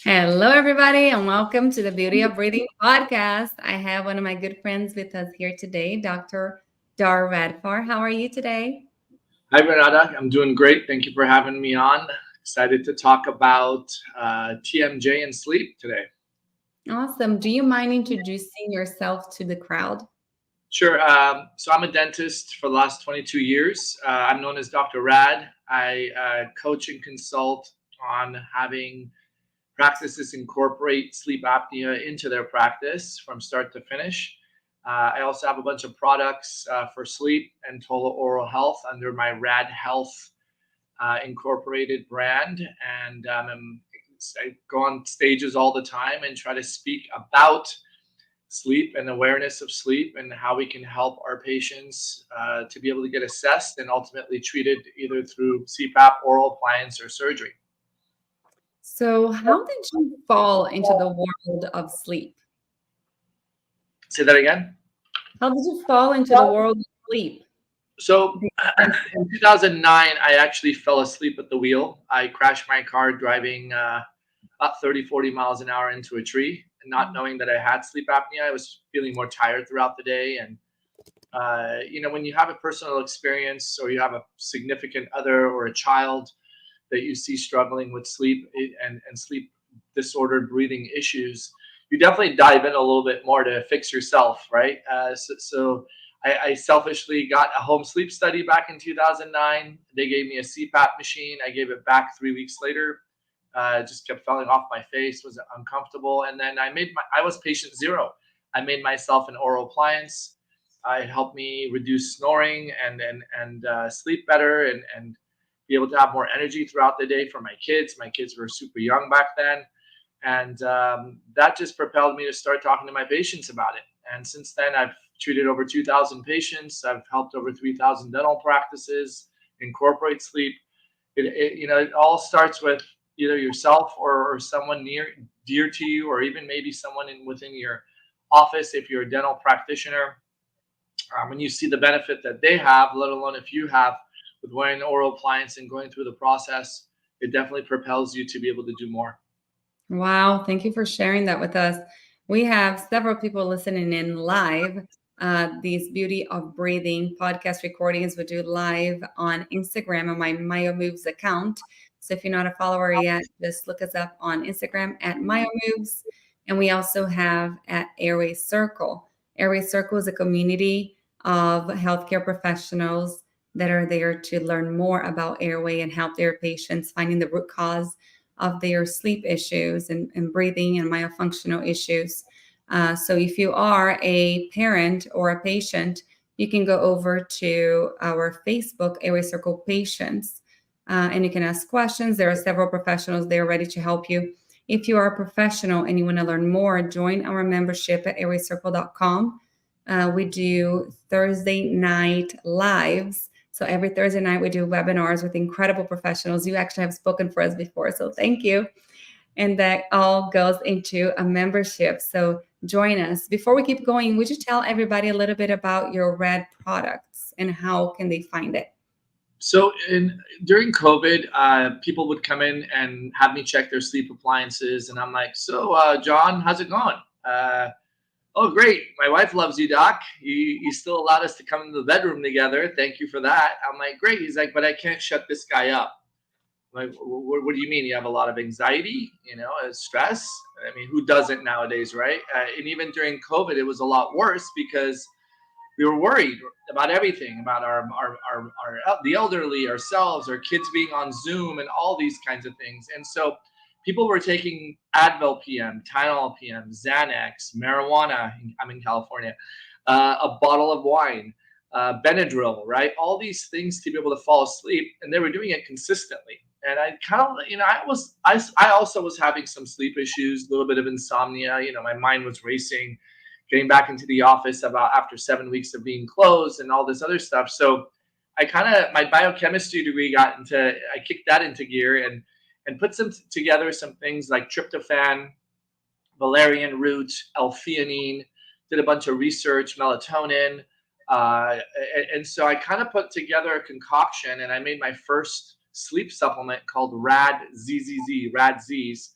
Hello, everybody, and welcome to the Beauty of Breathing podcast. I have one of my good friends with us here today, Dr. Radfar. How are you today? Hi, Renata. I'm doing great. Thank you for having me on. Excited to talk about TMJ and sleep today. Awesome. Do you mind introducing yourself to the crowd? Sure. So I'm a dentist for the last 22 years. I'm known as Dr. Rad. I coach and consult on having practices incorporate sleep apnea into their practice from start to finish. I also have a bunch of products for sleep and total oral health under my Rad Health Incorporated brand, and I go on stages all the time and try to speak about sleep and awareness of sleep and how we can help our patients to be able to get assessed and ultimately treated either through CPAP, oral appliance, or surgery. So, how did you fall into the world of sleep? Say that again. How did you fall into the world of sleep? So in 2009, I actually fell asleep at the wheel. I crashed my car driving about 30, 40 miles an hour into a tree, and not knowing that I had sleep apnea. I was feeling more tired throughout the day. And, when you have a personal experience or you have a significant other or a child that you see struggling with sleep and sleep disordered breathing issues, you definitely dive in a little bit more to fix yourself, right? So I selfishly got a home sleep study back in 2009. They gave me a CPAP machine. I gave it back 3 weeks later. Just kept falling off my face, was uncomfortable. And then I was patient zero. I made myself an oral appliance. It helped me reduce snoring and sleep better and be able to have more energy throughout the day for my kids. My kids were super young back then. And that just propelled me to start talking to my patients about it. And since then, I've treated over 2,000 patients. I've helped over 3,000 dental practices incorporate sleep. It all starts with either yourself or someone dear to you, or even maybe someone within your office if you're a dental practitioner. When you see the benefit that they have, let alone if you have, with wearing the oral appliance and going through the process, it definitely propels you to be able to do more. Wow, thank you for sharing that with us. We have several people listening in live. These Beauty of Breathing podcast recordings we do live on Instagram on my Myo Moves account. So if you're not a follower yet, just look us up on Instagram at Myo Moves. And we also have at Airway Circle. Airway Circle is a community of healthcare professionals that are there to learn more about airway and help their patients finding the root cause of their sleep issues and breathing and myofunctional issues. So if you are a parent or a patient, you can go over to our Facebook Airway Circle Patients and you can ask questions. There are several professionals there ready to help you. If you are a professional and you want to learn more, join our membership at airwaycircle.com. We do Thursday night lives. So every Thursday night, we do webinars with incredible professionals. You actually have spoken for us before, so thank you. And that all goes into a membership. So join us. Before we keep going, would you tell everybody a little bit about your Red products and how can they find it? So during COVID, people would come in and have me check their sleep appliances, and I'm like, "So, John, how's it going?" Oh, great. My wife loves you, Doc. You still allowed us to come into the bedroom together. Thank you for that. I'm like, great. He's like, but I can't shut this guy up. I'm like, what do you mean? You have a lot of anxiety, stress? I mean, who doesn't nowadays, right? And even during COVID, it was a lot worse because we were worried about everything, about the elderly, ourselves, our kids being on Zoom, and all these kinds of things. And so people were taking Advil PM, Tylenol PM, Xanax, marijuana. I'm in California, a bottle of wine, Benadryl, right? All these things to be able to fall asleep, and they were doing it consistently. And I kind of, I also was having some sleep issues, a little bit of insomnia. My mind was racing, getting back into the office about after 7 weeks of being closed and all this other stuff. So my biochemistry degree I kicked that into gear and put together some things like tryptophan, valerian root, L-theanine, did a bunch of research, melatonin. And so I kind of put together a concoction, and I made my first sleep supplement called Rad ZZZ, Rad Z's.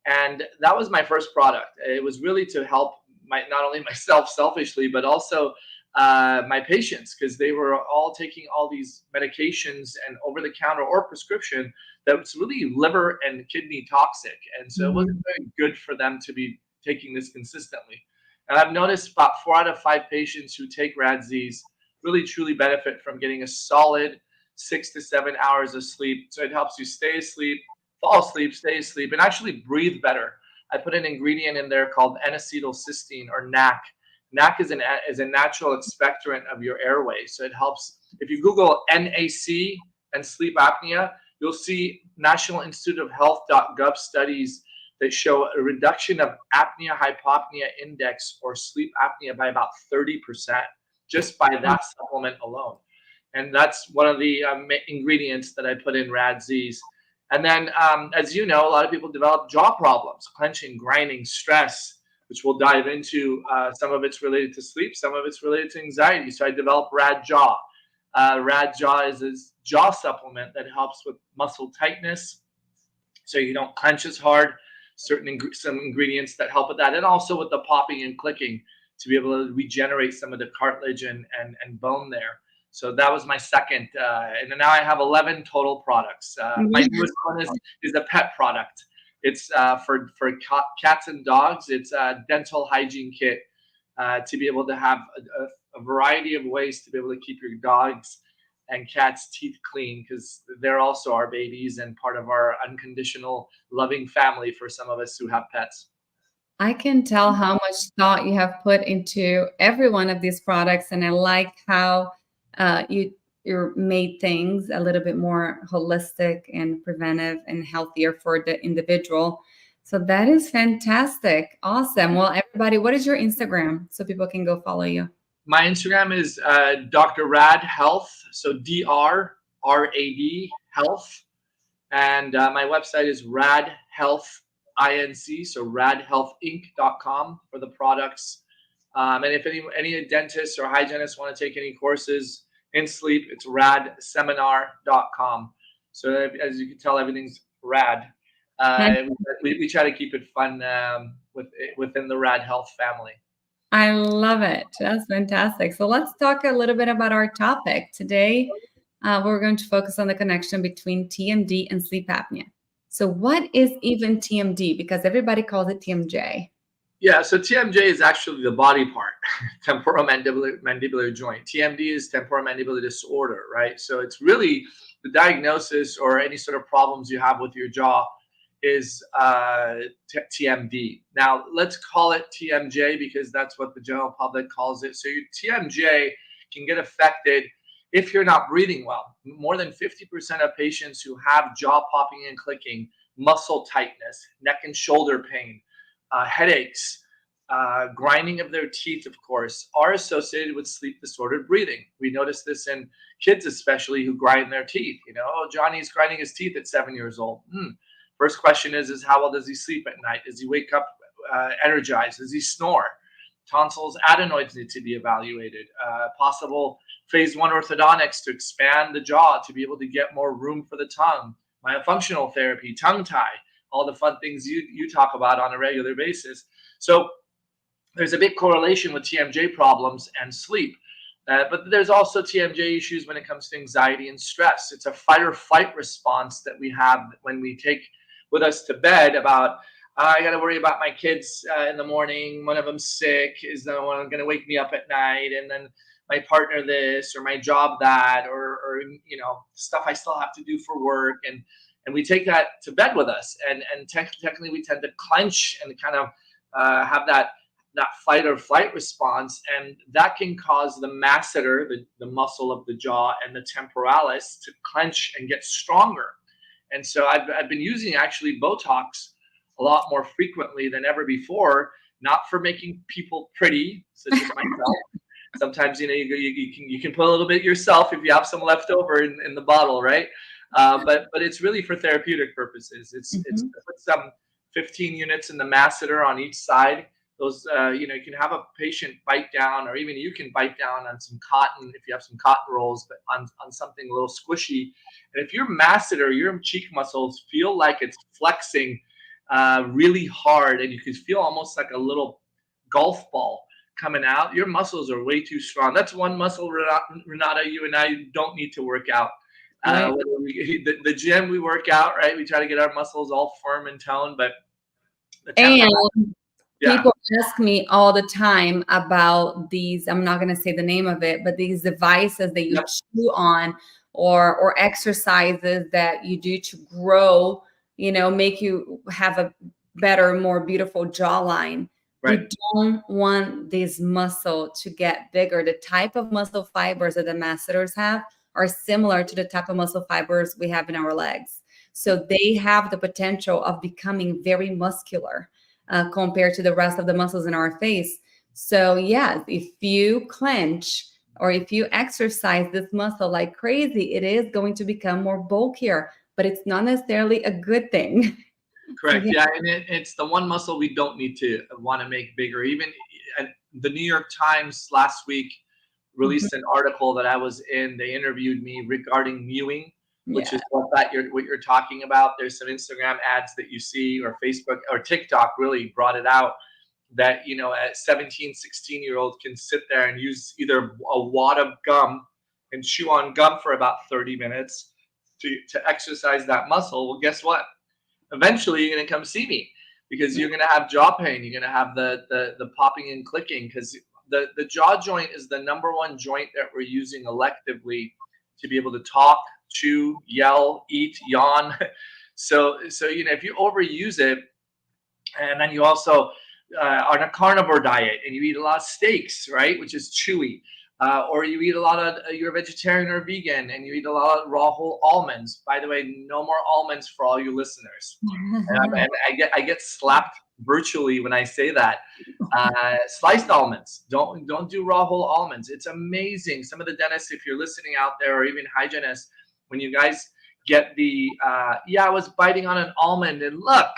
And that was my first product. It was really to help not only myself selfishly, but also my patients, because they were all taking all these medications and over the counter or prescription that was really liver and kidney toxic. And so it wasn't Mhm. very good for them to be taking this consistently. And I've noticed about 4 out of 5 patients who take RADZs really truly benefit from getting a solid 6 to 7 hours of sleep. So it helps you stay asleep, fall asleep, stay asleep, and actually breathe better. I put an ingredient in there called N-acetylcysteine, or NAC. NAC is a natural expectorant of your airway. So it helps. If you Google NAC and sleep apnea, you'll see National Institute of Health.gov studies that show a reduction of apnea hypopnea index or sleep apnea by about 30% just by that supplement alone. And that's one of the ingredients that I put in RADZs. And then, as you know, a lot of people develop jaw problems, clenching, grinding, stress, which we'll dive into. Some of it's related to sleep, some of it's related to anxiety. So I developed Rad Jaw. Rad Jaw is a jaw supplement that helps with muscle tightness, so you don't clench as hard. Some ingredients that help with that, and also with the popping and clicking to be able to regenerate some of the cartilage and bone there. So that was my second, and now I have 11 total products. My Yeah. newest one is a pet product. It's for cats and dogs. It's a dental hygiene kit to be able to have a variety of ways to be able to keep your dogs and cats' teeth clean, because they're also our babies and part of our unconditional loving family for some of us who have pets. I can tell how much thought you have put into every one of these products, and I like how you made things a little bit more holistic and preventive and healthier for the individual. So that is fantastic. Awesome. Well, everybody, what is your Instagram so people can go follow you? My Instagram is Dr. Rad Health, so DRRAD Health, and my website is Rad Health Inc. So radhealthinc.com for the products. And if any dentists or hygienists want to take any courses in sleep, it's radseminar.com. So as you can tell, everything's rad. We try to keep it fun within the Rad Health family. I love it. That's fantastic. So let's talk a little bit about our topic. Today, we're going to focus on the connection between TMD and sleep apnea. So what is even TMD? Because everybody calls it TMJ. Yeah, so TMJ is actually the body part, temporomandibular joint. TMD is temporomandibular disorder, right? So it's really the diagnosis or any sort of problems you have with your jaw is TMD. Now, let's call it TMJ because that's what the general public calls it. So your TMJ can get affected if you're not breathing well. More than 50% of patients who have jaw popping and clicking, muscle tightness, neck and shoulder pain, headaches, grinding of their teeth, of course, are associated with sleep disordered breathing. We notice this in kids, especially who grind their teeth. You know, oh, Johnny's grinding his teeth at 7 years old. First question is how well does he sleep at night? Does he wake up energized? Does he snore? Tonsils, adenoids need to be evaluated. Possible phase 1 orthodontics to expand the jaw to be able to get more room for the tongue. Myofunctional therapy, tongue tie, all the fun things you talk about on a regular basis. So there's a big correlation with TMJ problems and sleep. But there's also TMJ issues when it comes to anxiety and stress. It's a fight or flight response that we have when we take with us to bed about, I got to worry about my kids in the morning. One of them's sick. Is the one going to wake me up at night? And then my partner this, or my job that, or you know, stuff I still have to do for work. And we take that to bed with us. And technically we tend to clench and kind of have that fight or flight response, and that can cause the masseter, the muscle of the jaw, and the temporalis to clench and get stronger. And so I've been using actually Botox a lot more frequently than ever before, not for making people pretty, such as myself. Sometimes, you know, you can put a little bit yourself if you have some left over in the bottle, right? But it's really for therapeutic purposes. It's to put some 15 units in the masseter on each side. Those, you know, you can have a patient bite down, or even you can bite down on some cotton if you have some cotton rolls, but on something a little squishy. And if your masseter, your cheek muscles feel like it's flexing, really hard, and you could feel almost like a little golf ball coming out. Your muscles are way too strong. That's one muscle, Renata, you and I don't need to work out. Right. The gym we work out, right? We try to get our muscles all firm and toned, but the temper, And yeah, people ask me all the time about these, I'm not going to say the name of it, but these devices that you yep, chew on, or exercises that you do to grow, make you have a better, more beautiful jawline. right, We don't want this muscle to get bigger. The type of muscle fibers that the masseters have are similar to the type of muscle fibers we have in our legs. So they have the potential of becoming very muscular, compared to the rest of the muscles in our face. So, yes, if you clench or if you exercise this muscle like crazy, it is going to become more bulkier, but it's not necessarily a good thing. So, correct. yeah. Yeah, and it's the one muscle we don't need to want to make bigger. Even the New York Times last week Mhm. released an article that I was in. They interviewed me regarding mewing, which Yeah. is what you're talking about. There's some Instagram ads that you see, or Facebook or TikTok really brought it out, that a 17, 16-year-old can sit there and use either a wad of gum and chew on gum for about 30 minutes to exercise that muscle. Well, guess what? Eventually you're going to come see me, because you're going to have jaw pain. You're going to have the popping and clicking, because the jaw joint is the number one joint that we're using electively to be able to talk, chew, yell, eat, yawn. So if you overuse it, and then you also on a carnivore diet and you eat a lot of steaks, right, which is chewy, or you eat a lot of you're a vegetarian or vegan and you eat a lot of raw whole almonds. By the way, no more almonds for all you listeners. And I get slapped virtually when I say that. Sliced almonds. Don't do raw whole almonds. It's amazing. Some of the dentists, if you're listening out there, or even hygienists, when you guys get I was biting on an almond and look,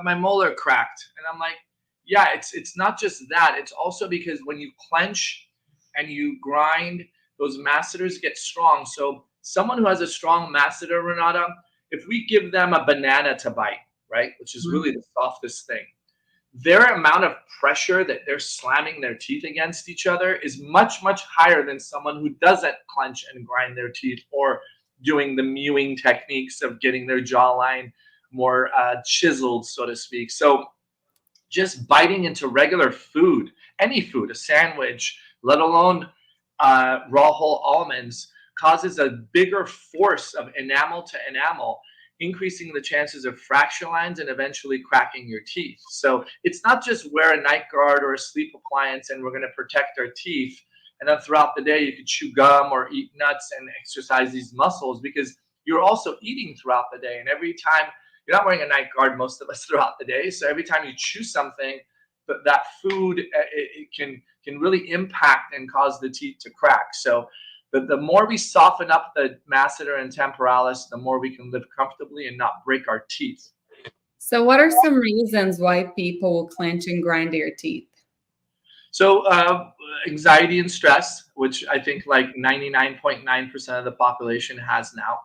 my molar cracked, and I'm like, yeah, it's not just that. It's also because when you clench and you grind, those masseters get strong. So someone who has a strong masseter, Renata, if we give them a banana to bite, right, which is really the softest thing, their amount of pressure that they're slamming their teeth against each other is much, much higher than someone who doesn't clench and grind their teeth, or doing the mewing techniques of getting their jawline more chiseled, so to speak. So just biting into regular food, any food, a sandwich, let alone raw whole almonds, causes a bigger force of enamel to enamel, increasing the chances of fracture lines and eventually cracking your teeth. So it's not just wear a night guard or a sleep appliance and we're going to protect our teeth, and then throughout the day you could chew gum or eat nuts and exercise these muscles, because you're also eating throughout the day. And every time, you're not wearing a night guard, most of us, throughout the day. So every time you chew something, that food, it can really impact and cause the teeth to crack. So the more we soften up the masseter and temporalis, the more we can live comfortably and not break our teeth. So, what are some reasons why people will clench and grind their teeth? So anxiety and stress, which I think like 99.9% of the population has now.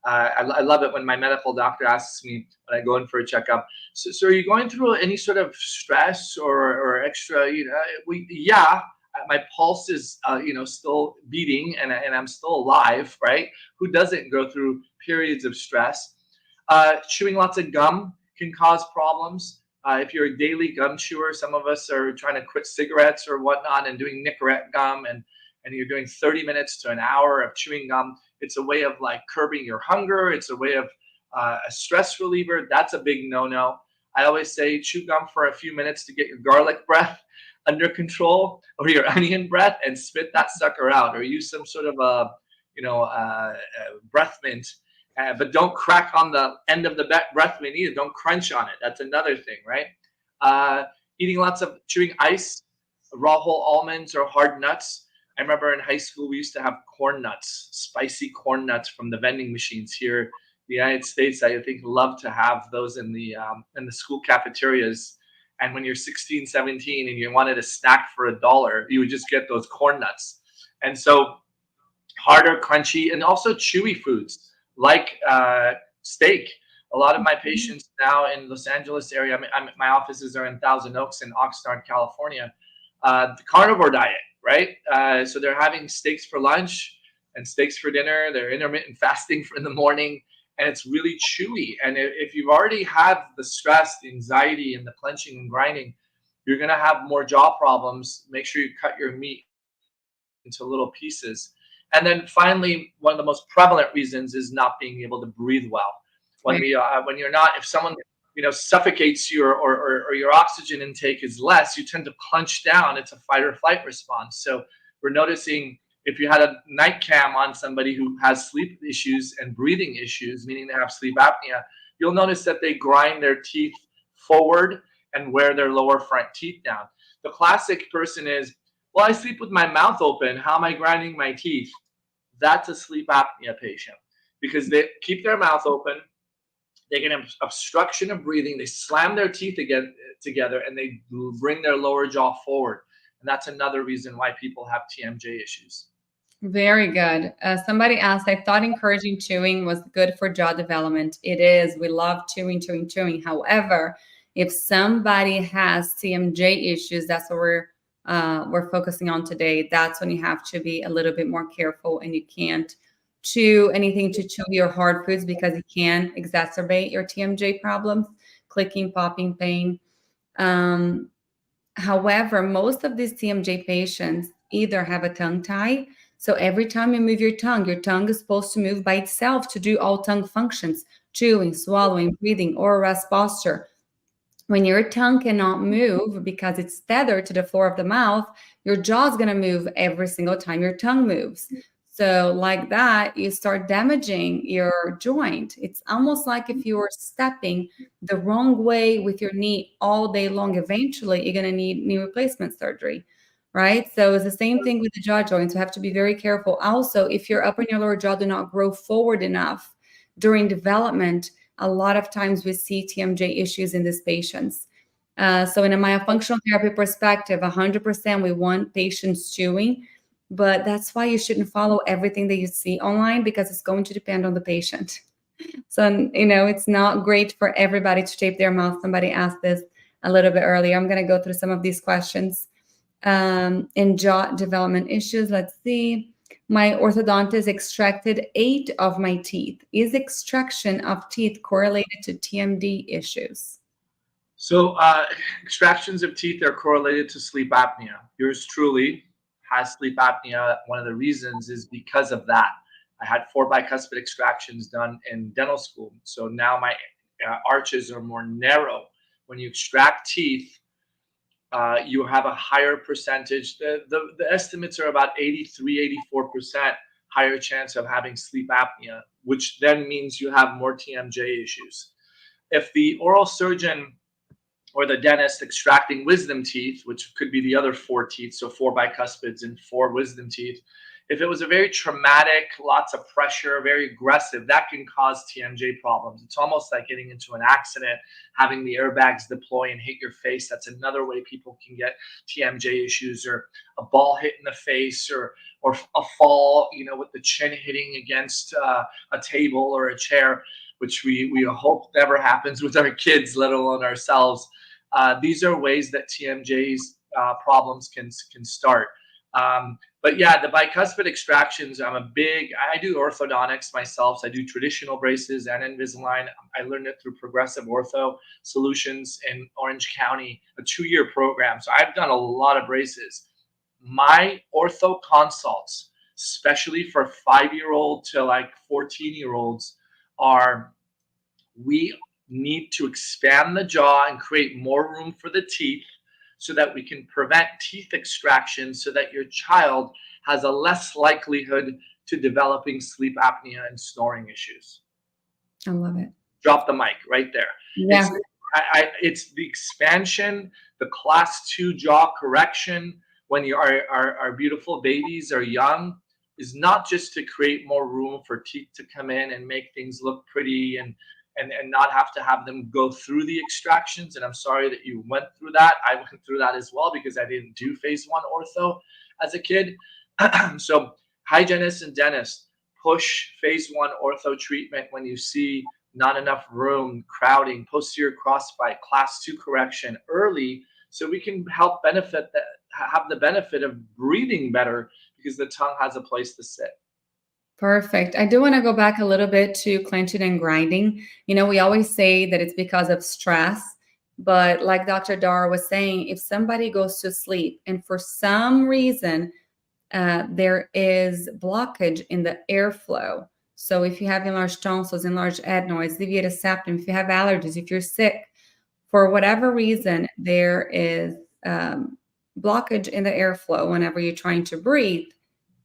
I love it when my medical doctor asks me when I go in for a checkup. So are you going through any sort of stress or extra? My pulse is still beating, and I'm still alive, right? Who doesn't go through periods of stress? Chewing lots of gum can cause problems. If you're a daily gum chewer, some of us are trying to quit cigarettes or whatnot and doing Nicorette gum, and you're doing 30 minutes to an hour of chewing gum. It's a way of like curbing your hunger. It's a way of a stress reliever. That's a big no-no. I always say chew gum for a few minutes to get your garlic breath under control, or your onion breath, and spit that sucker out, or use some sort of breath mint. But don't crack on the end of the breath mint either. Don't crunch on it. That's another thing, right? Eating lots of chewing ice, raw whole almonds, or hard nuts. I remember in high school we used to have corn nuts, spicy corn nuts from the vending machines here in the United States. I think love to have those in the school cafeterias. And when you're 16, 17 and you wanted a snack for $1, you would just get those corn nuts. And so harder, crunchy, and also chewy foods like steak A lot of my patients now in Los Angeles area, my offices are in Thousand Oaks and Oxnard, California, the carnivore diet, right? So they're having steaks for lunch and steaks for dinner. They're intermittent fasting for in the morning, and it's really chewy. And if you've already had the stress, the anxiety, and the clenching and grinding, you're going to have more jaw problems. Make sure you cut your meat into little pieces. And then finally, one of the most prevalent reasons is not being able to breathe well. Right. When you're not, if someone suffocates you, or your oxygen intake is less, you tend to clench down. It's a fight or flight response. So we're noticing if you had a night cam on somebody who has sleep issues and breathing issues, meaning they have sleep apnea, you'll notice that they grind their teeth forward and wear their lower front teeth down. The classic person is, well, I sleep with my mouth open. How am I grinding my teeth? That's a sleep apnea patient, because they keep their mouth open. They get an obstruction of breathing. They slam their teeth again together, and they bring their lower jaw forward. And that's another reason why people have TMJ issues. Very good. Somebody asked, I thought encouraging chewing was good for jaw development. It is. We love chewing, chewing, chewing. However, if somebody has TMJ issues, that's what we're focusing on today. That's when you have to be a little bit more careful, and you can't chew anything to chew your hard foods because it can exacerbate your TMJ problems, clicking, popping pain. Um, However, most of these TMJ patients either have a tongue tie. So every time you move your tongue is supposed to move by itself to do all tongue functions, chewing, swallowing, breathing, oral rest posture. When your tongue cannot move because it's tethered to the floor of the mouth, your jaw is going to move every single time your tongue moves. So, like that, you start damaging your joint. It's almost like if you were stepping the wrong way with your knee all day long, eventually you're going to need knee replacement surgery, right? So, it's the same thing with the jaw joints. You have to be very careful. Also, if your upper and your lower jaw do not grow forward enough during development, a lot of times we see TMJ issues in these patients. So in a myofunctional therapy perspective, 100% we want patients chewing, but that's why you shouldn't follow everything that you see online, because it's going to depend on the patient. So, it's not great for everybody to shape their mouth. Somebody asked this a little bit earlier. I'm going to go through some of these questions. In jaw development issues, let's see. My orthodontist extracted 8 of my teeth. Is extraction of teeth correlated to TMD issues? So extractions of teeth are correlated to sleep apnea. Yours truly has sleep apnea. One of the reasons is because of that. I had 4 bicuspid extractions done in dental school. So now my arches are more narrow. When you extract teeth, you have a higher percentage. The estimates are about 83, 84% higher chance of having sleep apnea, which then means you have more TMJ issues. If the oral surgeon or the dentist extracting wisdom teeth, which could be the other 4 teeth, so 4 bicuspids and 4 wisdom teeth, if it was a very traumatic, lots of pressure, very aggressive, that can cause TMJ problems. It's almost like getting into an accident, having the airbags deploy and hit your face. That's another way people can get TMJ issues, or a ball hit in the face, or a fall, with the chin hitting against a table or a chair, which we hope never happens with our kids, let alone ourselves. These are ways that TMJ's problems can start. But yeah, the bicuspid extractions, I do orthodontics myself. So I do traditional braces and Invisalign. I learned it through Progressive Ortho Solutions in Orange County, a 2-year program. So I've done a lot of braces. My ortho consults, especially for 5-year-old to like 14-year-olds, we need to expand the jaw and create more room for the teeth, so that we can prevent teeth extraction, so that your child has a less likelihood to developing sleep apnea and snoring issues. I love it. Drop the mic right there. Yeah. It's the expansion, the class 2 jaw correction when our beautiful babies are young, is not just to create more room for teeth to come in and make things look pretty and not have to have them go through the extractions. And I'm sorry that you went through that. I went through that as well, because I didn't do phase 1 ortho as a kid. So hygienists and dentists, push phase 1 ortho treatment when you see not enough room, crowding, posterior crossbite, class 2 correction early, so we can help have the benefit of breathing better because the tongue has a place to sit. Perfect. I do want to go back a little bit to clenching and grinding. We always say that it's because of stress, but like Dr. Dar was saying, if somebody goes to sleep and for some reason there is blockage in the airflow. So if you have enlarged tonsils, enlarged adenoids, deviated septum, if you have allergies, if you're sick, for whatever reason, there is blockage in the airflow whenever you're trying to breathe,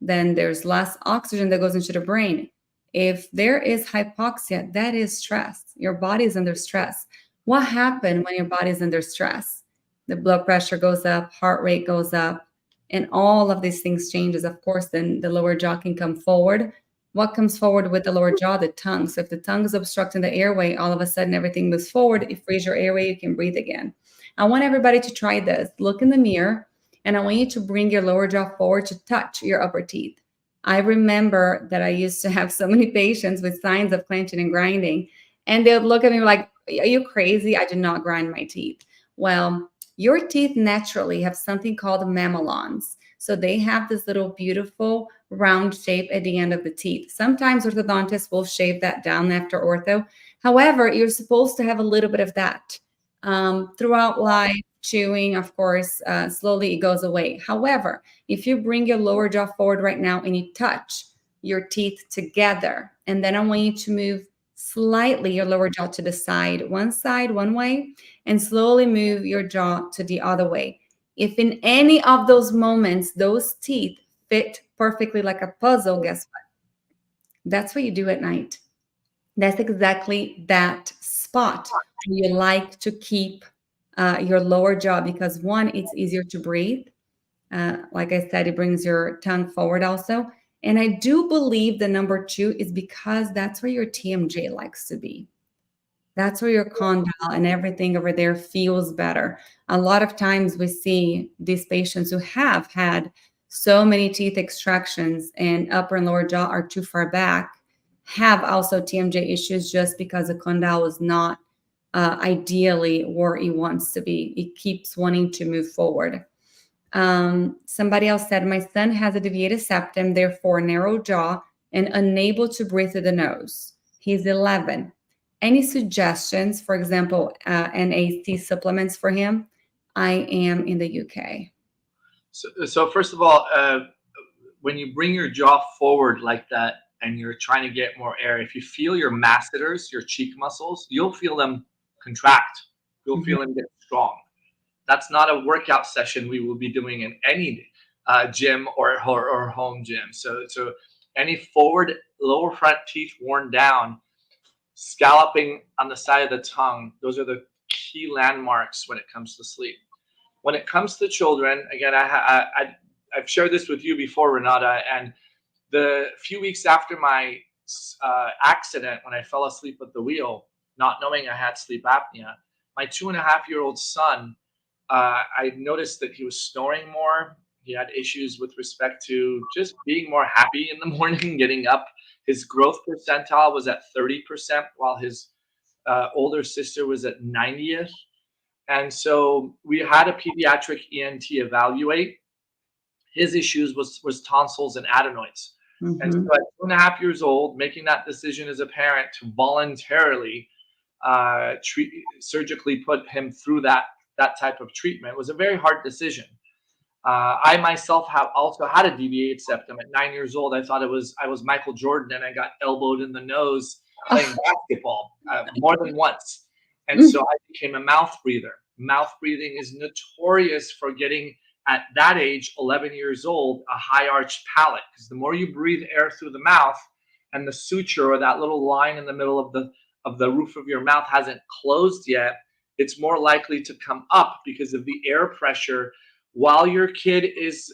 then there's less oxygen that goes into the brain. If there is hypoxia, that is stress. Your body is under stress. What happens when your body is under stress? The blood pressure goes up, heart rate goes up, and all of these things changes. Of course, then the lower jaw can come forward. What comes forward with the lower jaw? The tongue. So if the tongue is obstructing the airway, all of a sudden everything moves forward. It frees your airway, you can breathe again. I want everybody to try this. Look in the mirror, and I want you to bring your lower jaw forward to touch your upper teeth. I remember that I used to have so many patients with signs of clenching and grinding, and they would look at me like, are you crazy? I do not grind my teeth. Well, your teeth naturally have something called mamelons. So they have this little beautiful round shape at the end of the teeth. Sometimes orthodontists will shave that down after ortho. However, you're supposed to have a little bit of that throughout life. Chewing, of course, slowly it goes away. However, if you bring your lower jaw forward right now and you touch your teeth together, and then I want you to move slightly your lower jaw to the side, one way, and slowly move your jaw to the other way. If in any of those moments, those teeth fit perfectly like a puzzle, guess what? That's what you do at night. That's exactly that spot you like to keep your lower jaw because one, it's easier to breathe. Like I said, it brings your tongue forward also. And I do believe the number two is because that's where your TMJ likes to be. That's where your condyle and everything over there feels better. A lot of times we see these patients who have had so many teeth extractions and upper and lower jaw are too far back, have also TMJ issues just because the condyle is not ideally where it wants to be. It keeps wanting to move forward. Somebody else said, my son has a deviated septum, therefore narrow jaw and unable to breathe through the nose. He's 11. Any suggestions, for example, NAC supplements for him? I am in the UK. So first of all, when you bring your jaw forward like that and you're trying to get more air, if you feel your masseters, your cheek muscles, you'll feel them contract. You'll feel them get strong. That's not a workout session we will be doing in any gym or home gym. So any forward lower front teeth worn down, scalloping on the side of the tongue, those are the key landmarks when it comes to sleep. When it comes to children, again, I've shared this with you before, Renata, and the few weeks after my accident, when I fell asleep at the wheel, not knowing I had sleep apnea, my 2.5-year-old son, I noticed that he was snoring more. He had issues with respect to just being more happy in the morning, getting up. His growth percentile was at 30%, while his older sister was at 90th. And so we had a pediatric ENT evaluate. His issues was tonsils and adenoids. And so at 2.5 years old, making that decision as a parent to voluntarily surgically put him through that type of treatment was a very hard decision. I myself have also had a deviated septum. At 9 years old, I thought I was Michael Jordan, and I got elbowed in the nose playing basketball more than once. And so I became a mouth breather. Mouth breathing is notorious for getting, at that age, 11 years old, a high arched palate, because the more you breathe air through the mouth and the suture, or that little line in the middle of the roof of your mouth, hasn't closed yet, it's more likely to come up because of the air pressure while your kid is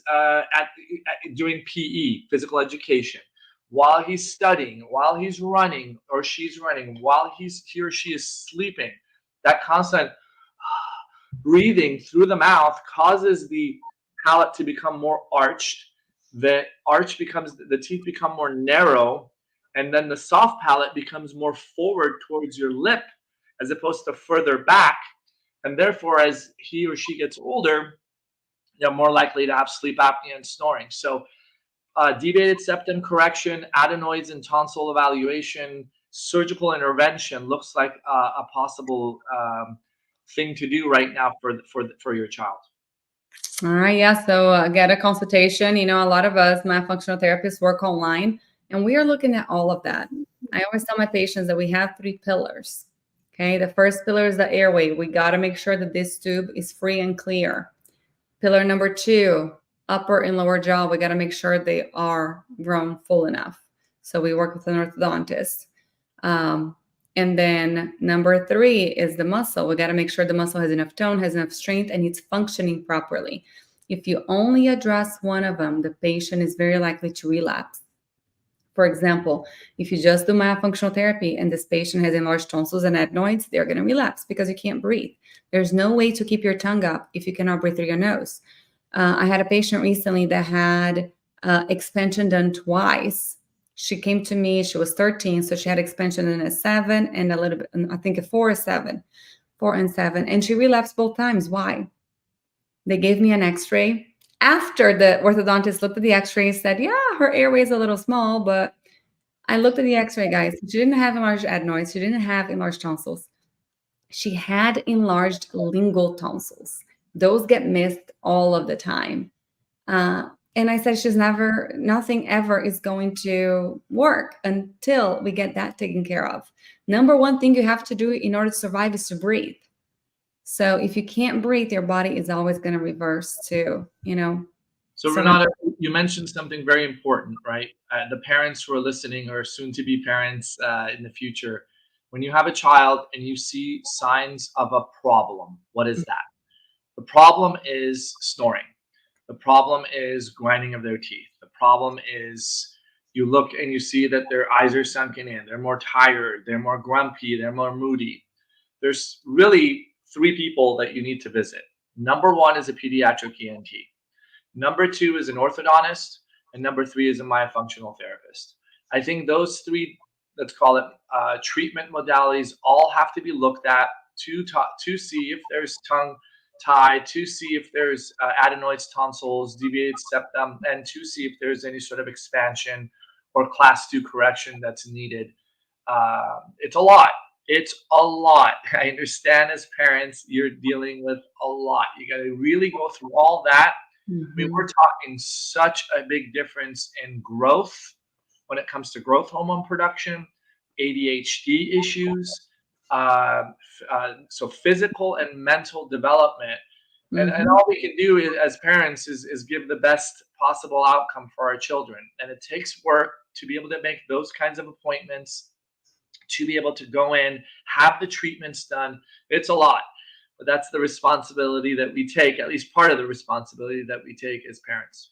doing PE, physical education, while he's studying, while he's running or she's running, while he or she is sleeping. That constant breathing through the mouth causes the palate to become more arched. The teeth become more narrow, And then the soft palate becomes more forward towards your lip as opposed to further back. And therefore, as he or she gets older, they're more likely to have sleep apnea and snoring. So deviated septum correction, adenoids and tonsil evaluation, surgical intervention looks like a possible thing to do right now for your child. All right, yeah. So get a consultation. You know, a lot of us myofunctional therapists work online, and we are looking at all of that. I always tell my patients that we have 3 pillars. Okay, the first pillar is the airway. We got to make sure that this tube is free and clear. Pillar number 2, upper and lower jaw. We got to make sure they are grown full enough. So we work with an orthodontist. Um, and then number 3 is the muscle. We got to make sure the muscle has enough tone, has enough strength, and it's functioning properly. If you only address one of them, the patient is very likely to relapse. For example, if you just do myofunctional therapy and this patient has enlarged tonsils and adenoids, they're going to relapse because you can't breathe. There's no way to keep your tongue up if you cannot breathe through your nose. I had a patient recently that had expansion done twice. She came to me, she was 13, so she had expansion in a 7 and a little bit, I think a 4 or 7, 4 and 7, and she relapsed both times. Why? They gave me an x-ray. After the orthodontist looked at the x-ray and said, yeah, her airway is a little small, but I looked at the x-ray, guys. She didn't have enlarged adenoids. She didn't have enlarged tonsils. She had enlarged lingual tonsils. Those get missed all of the time. And I said, nothing ever is going to work until we get that taken care of. Number one thing you have to do in order to survive is to breathe. So if you can't breathe, your body is always going to reverse to, So Renata, you mentioned something very important, right? The parents who are listening or soon to be parents in the future, when you have a child and you see signs of a problem, what is that? The problem is snoring. The problem is grinding of their teeth. The problem is you look and you see that their eyes are sunken in. They're more tired. They're more grumpy. They're more moody. There's really 3 people that you need to visit. Number 1 is a pediatric ENT. Number 2 is an orthodontist. And number 3 is a myofunctional therapist. I think those 3, let's call it treatment modalities, all have to be looked at to see if there's tongue tie, to see if there's adenoids, tonsils, deviated septum, and to see if there's any sort of expansion or class 2 correction that's needed. It's a lot. It's a lot. I understand as parents, you're dealing with a lot. You got to really go through all that. I mean, we're talking such a big difference in growth when it comes to growth hormone production, ADHD issues, so physical and mental development. And all we can do as parents is give the best possible outcome for our children. And it takes work to be able to make those kinds of appointments, to be able to go in, have the treatments done. It's a lot. But that's the responsibility that we take, at least part of the responsibility that we take as parents.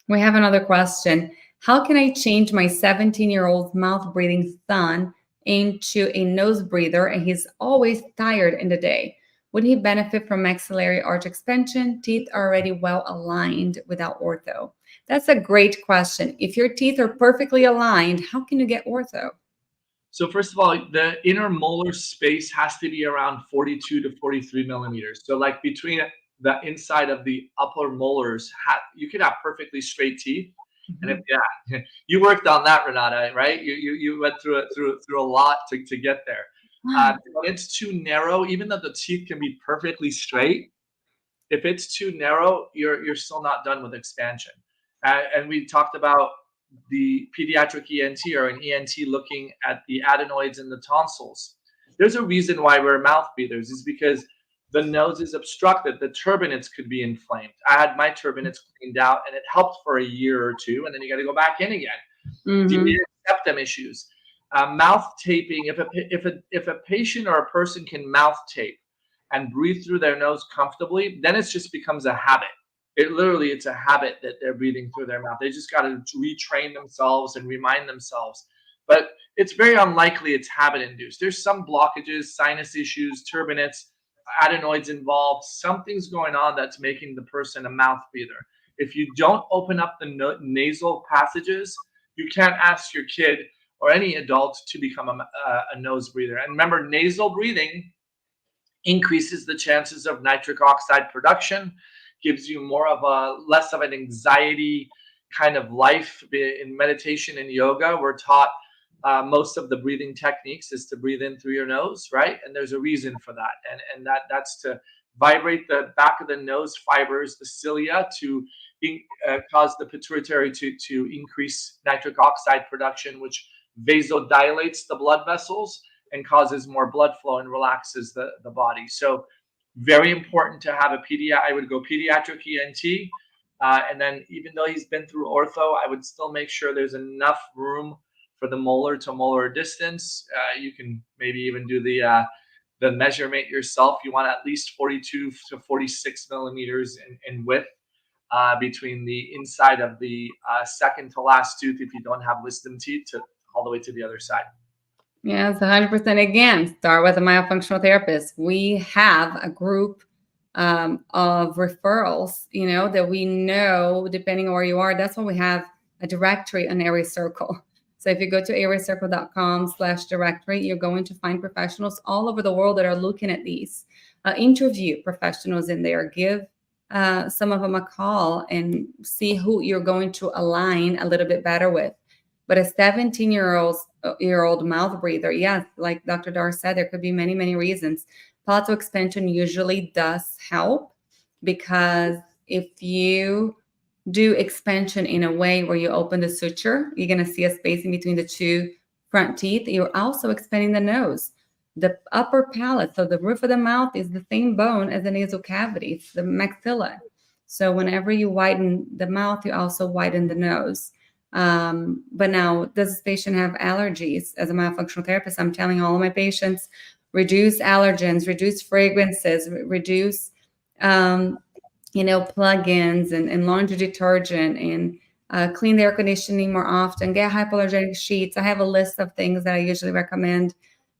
We have another question. How can I change my 17-year-old mouth breathing son into a nose breather and he's always tired in the day? Would he benefit from maxillary arch expansion? Teeth are already well aligned without ortho. That's a great question. If your teeth are perfectly aligned, how can you get ortho? So first of all, the inner molar space has to be around 42 to 43 millimeters. So like between the inside of the upper molars, you could have perfectly straight teeth. And if you worked on that, Renata, right? You went through a lot to get there. When it's too narrow, even though the teeth can be perfectly straight, if it's too narrow, you're still not done with expansion. And we talked about the pediatric ENT or an ENT looking at the adenoids and the tonsils. There's a reason why we're mouth breathers is because the nose is obstructed. The turbinates could be inflamed. I had my turbinates cleaned out and it helped for a year or 2, and then you got to go back in again. Deviated septum issues. Mouth taping. If a patient or a person can mouth tape and breathe through their nose comfortably, then it just becomes a habit. It's a habit that they're breathing through their mouth. They just got to retrain themselves and remind themselves. But it's very unlikely it's habit induced. There's some blockages, sinus issues, turbinates, adenoids involved. Something's going on that's making the person a mouth breather. If you don't open up the nasal passages, you can't ask your kid or any adult to become a nose breather. And remember, nasal breathing increases the chances of nitric oxide production, gives you more of a less of an anxiety kind of life. In meditation and yoga, we're taught most of the breathing techniques is to breathe in through your nose, right? And there's a reason for that, and that's to vibrate the back of the nose fibers, the cilia, to cause the pituitary to increase nitric oxide production, which vasodilates the blood vessels and causes more blood flow and relaxes the body. So very important to have a I would go pediatric ENT. And then even though he's been through ortho, I would still make sure there's enough room for the molar to molar distance. You can maybe even do the measurement yourself. You want at least 42 to 46 millimeters in width between the inside of the second to last tooth, if you don't have wisdom teeth, to all the way to the other side. Yes, 100%. Again, start with a myofunctional therapist. We have a group of referrals, that we know, depending on where you are. That's why we have a directory on Airway Circle. So if you go to airwaycircle.com/directory, you're going to find professionals all over the world that are looking at these. Interview professionals in there. Give some of them a call and see who you're going to align a little bit better with. But a 17-year-old mouth breather, yes, like Dr. Dar said, there could be many, many reasons. Palatal expansion usually does help, because if you do expansion in a way where you open the suture, you're going to see a space in between the two front teeth. You're also expanding the nose. The upper palate, so the roof of the mouth, is the same bone as the nasal cavity. It's the maxilla. So whenever you widen the mouth, you also widen the nose. But now, does this patient have allergies? As a myofunctional therapist, I'm telling all of my patients, reduce allergens, reduce fragrances, reduce, plugins and laundry detergent, and clean the air conditioning more often, get hypoallergenic sheets. I have a list of things that I usually recommend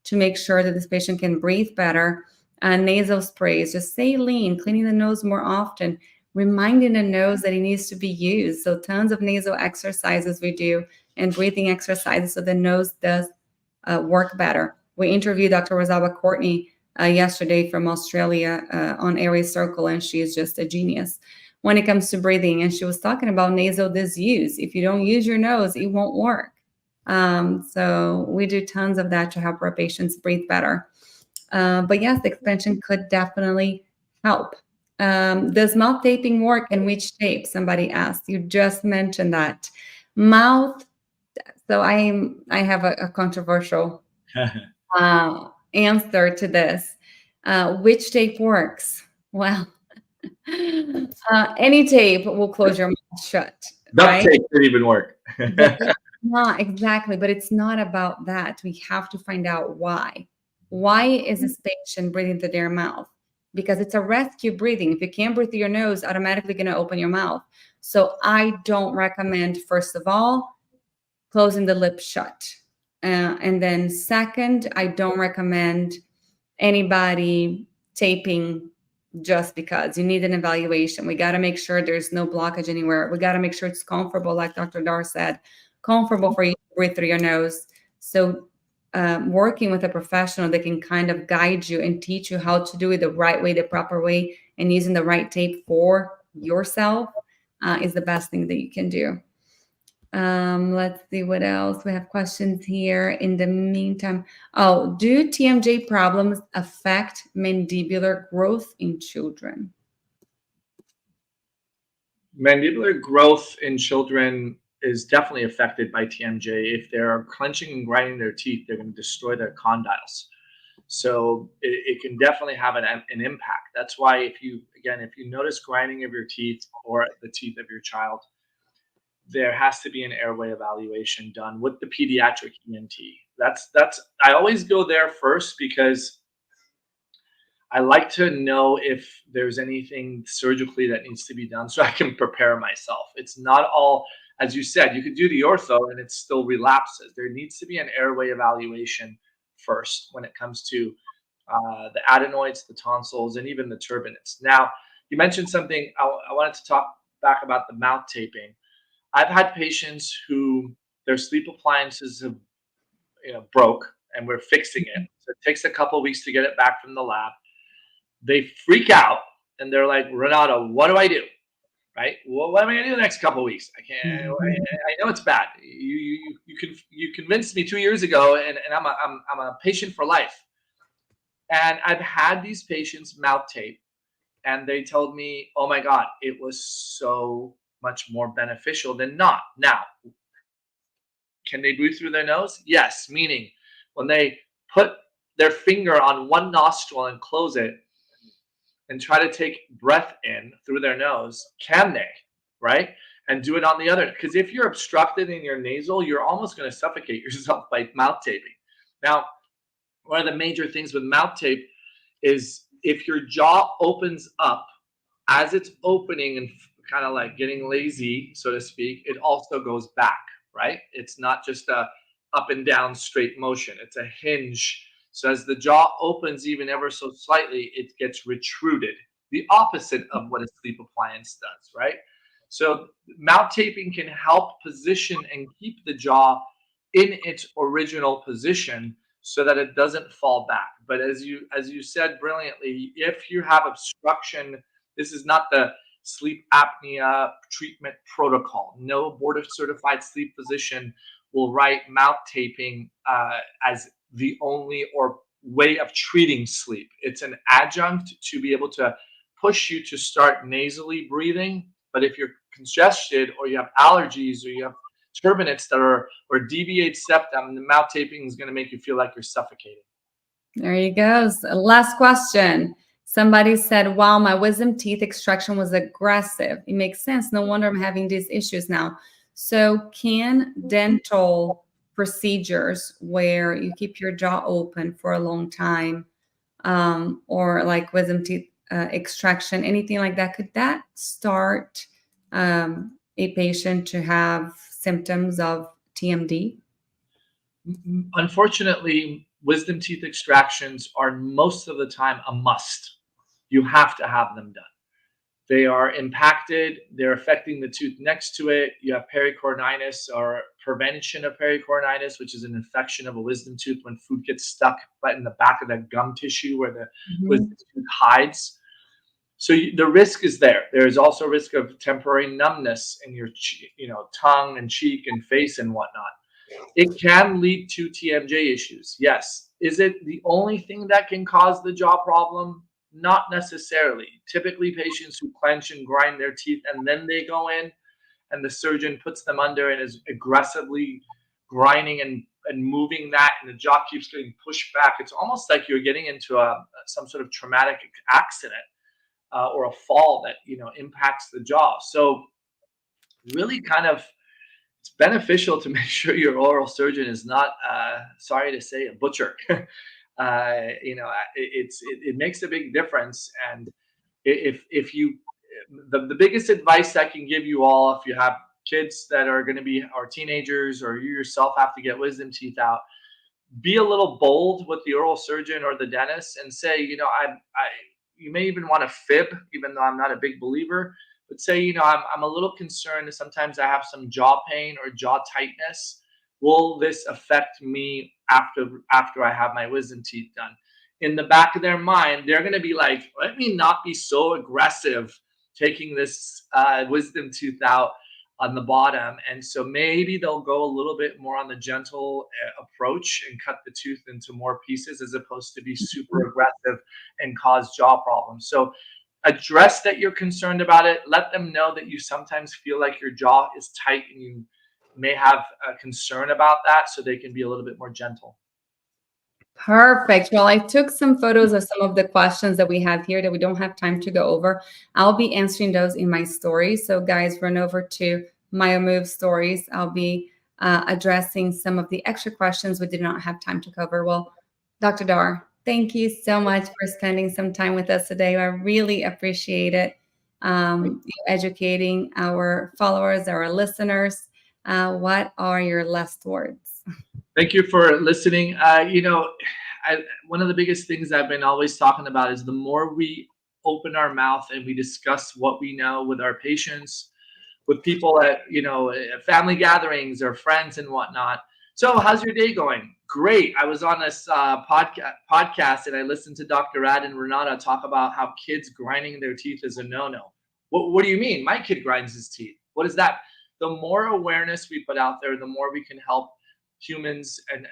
to make sure that this patient can breathe better. Nasal sprays, just saline, cleaning the nose more often, reminding the nose that it needs to be used. So tons of nasal exercises we do, and breathing exercises so the nose does work better. We interviewed Dr. Rosalba Courtney yesterday from Australia on Airway Circle, and she is just a genius when it comes to breathing. And she was talking about nasal disuse. If you don't use your nose, it won't work. So we do tons of that to help our patients breathe better. But yes, the expansion could definitely help. Does mouth taping work, and which tape? Somebody asked. You just mentioned that. Mouth. So I have a controversial answer to this. Which tape works? Well, any tape will close your mouth shut. Duct tape didn't even work. Not exactly, but it's not about that. We have to find out why. Why is this patient breathing through their mouth? Because it's a rescue breathing. If you can't breathe through your nose, automatically going to open your mouth. So I don't recommend, first of all, closing the lip shut. And then second, I don't recommend anybody taping just because. You need an evaluation. We got to make sure there's no blockage anywhere. We got to make sure it's comfortable, like Dr. Dar said, comfortable for you to breathe through your nose. So working with a professional that can kind of guide you and teach you how to do it the right way, the proper way, and using the right tape for yourself is the best thing that you can do. Let's see what else. We have questions here in the meantime. Oh, do TMJ problems affect mandibular growth in children? Mandibular growth in children is definitely affected by TMJ. If they're clenching and grinding their teeth, they're going to destroy their condyles. So it can definitely have an impact. That's why if you notice grinding of your teeth or the teeth of your child, there has to be an airway evaluation done with the pediatric ENT. I always go there first, because I like to know if there's anything surgically that needs to be done so I can prepare myself. It's not all, as you said, you could do the ortho and it still relapses. There needs to be an airway evaluation first when it comes to the adenoids, the tonsils, and even the turbinates. Now, you mentioned something, I wanted to talk back about the mouth taping. I've had patients who their sleep appliances have broke, and we're fixing it. So it takes a couple of weeks to get it back from the lab. They freak out and they're like, Renato, what do I do? Right? Well, what am I going to do the next couple of weeks? I can't. I know it's bad. You convinced me 2 years ago, and I'm a patient for life. And I've had these patients mouth tape, and they told me, oh my God, it was so much more beneficial than not. Now, can they breathe through their nose? Yes, meaning when they put their finger on one nostril and close it and try to take breath in through their nose, can they? Right? And do it on the other. Because if you're obstructed in your nasal, you're almost going to suffocate yourself by mouth taping. Now, one of the major things with mouth tape is if your jaw opens up as it's opening and kind of like getting lazy, so to speak, it also goes back, right? It's not just a up and down straight motion. It's a hinge. So as the jaw opens even ever so slightly, it gets retruded, the opposite of what a sleep appliance does, right? So mouth taping can help position and keep the jaw in its original position so that it doesn't fall back. But as you said brilliantly, if you have obstruction, this is not the sleep apnea treatment protocol. No board certified sleep physician will write mouth taping as the only or way of treating sleep. It's an adjunct to be able to push you to start nasally breathing. But if you're congested or you have allergies or you have turbinates that are or deviate septum, the mouth taping is going to make you feel like you're suffocating. There you go. Last question. Somebody said, wow, my wisdom teeth extraction was aggressive. It makes sense. No wonder I'm having these issues now. So can dental procedures where you keep your jaw open for a long time, or like wisdom teeth extraction, anything like that, could that start a patient to have symptoms of TMD? Unfortunately, wisdom teeth extractions are most of the time a must. You have to have them done. They are impacted, they're affecting the tooth next to it. You have pericornitis or prevention of pericornitis, which is an infection of a wisdom tooth when food gets stuck right in the back of the gum tissue where the wisdom tooth hides. So the risk is there. There is also risk of temporary numbness in your tongue and cheek and face and whatnot. It can lead to TMJ issues. Yes. Is it the only thing that can cause the jaw problem? Not necessarily. Typically, patients who clench and grind their teeth and then they go in and the surgeon puts them under and is aggressively grinding and moving that, and the jaw keeps getting pushed back. It's almost like you're getting into some sort of traumatic accident or a fall that impacts the jaw. So really kind of it's beneficial to make sure your oral surgeon is not, sorry to say, a butcher. It makes a big difference. And if you, the biggest advice I can give you all, if you have kids that are going to be or teenagers or you yourself have to get wisdom teeth out, be a little bold with the oral surgeon or the dentist and say, you may even want to fib, even though I'm not a big believer. But say, I'm a little concerned that sometimes I have some jaw pain or jaw tightness. Will this affect me after I have my wisdom teeth done? In the back of their mind, they're going to be like, let me not be so aggressive taking this wisdom tooth out on the bottom. And so maybe they'll go a little bit more on the gentle approach and cut the tooth into more pieces as opposed to be super aggressive and cause jaw problems. So address that you're concerned about it. Let them know that you sometimes feel like your jaw is tight and you may have a concern about that, so they can be a little bit more gentle. Perfect. Well, I took some photos of some of the questions that we have here that we don't have time to go over. I'll be answering those in my stories. So guys, run over to MyoMove stories. I'll be addressing some of the extra questions we did not have time to cover. Well, Dr. Dar, thank you so much for spending some time with us today. I really appreciate it. Educating our followers, our listeners. What are your last words? Thank you for listening. One of the biggest things I've been always talking about is the more we open our mouth and we discuss what we know with our patients, with people at family gatherings or friends and whatnot. So, how's your day going? Great. I was on this podcast and I listened to Dr. Rad and Renata talk about how kids grinding their teeth is a no-no. What do you mean? My kid grinds his teeth. What is that? The more awareness we put out there, the more we can help humans and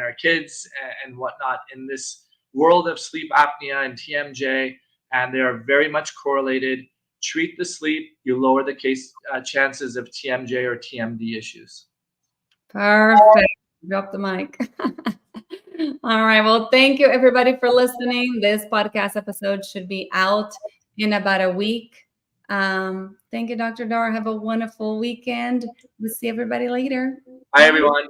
our kids and whatnot in this world of sleep apnea and TMJ, and they are very much correlated. Treat the sleep, you lower the chances of TMJ or TMD issues. Perfect. Drop the mic. All right. Well, thank you everybody for listening. This podcast episode should be out in about a week. Thank you, Dr. Dar. Have a wonderful weekend. We'll see everybody later. Bye, everyone.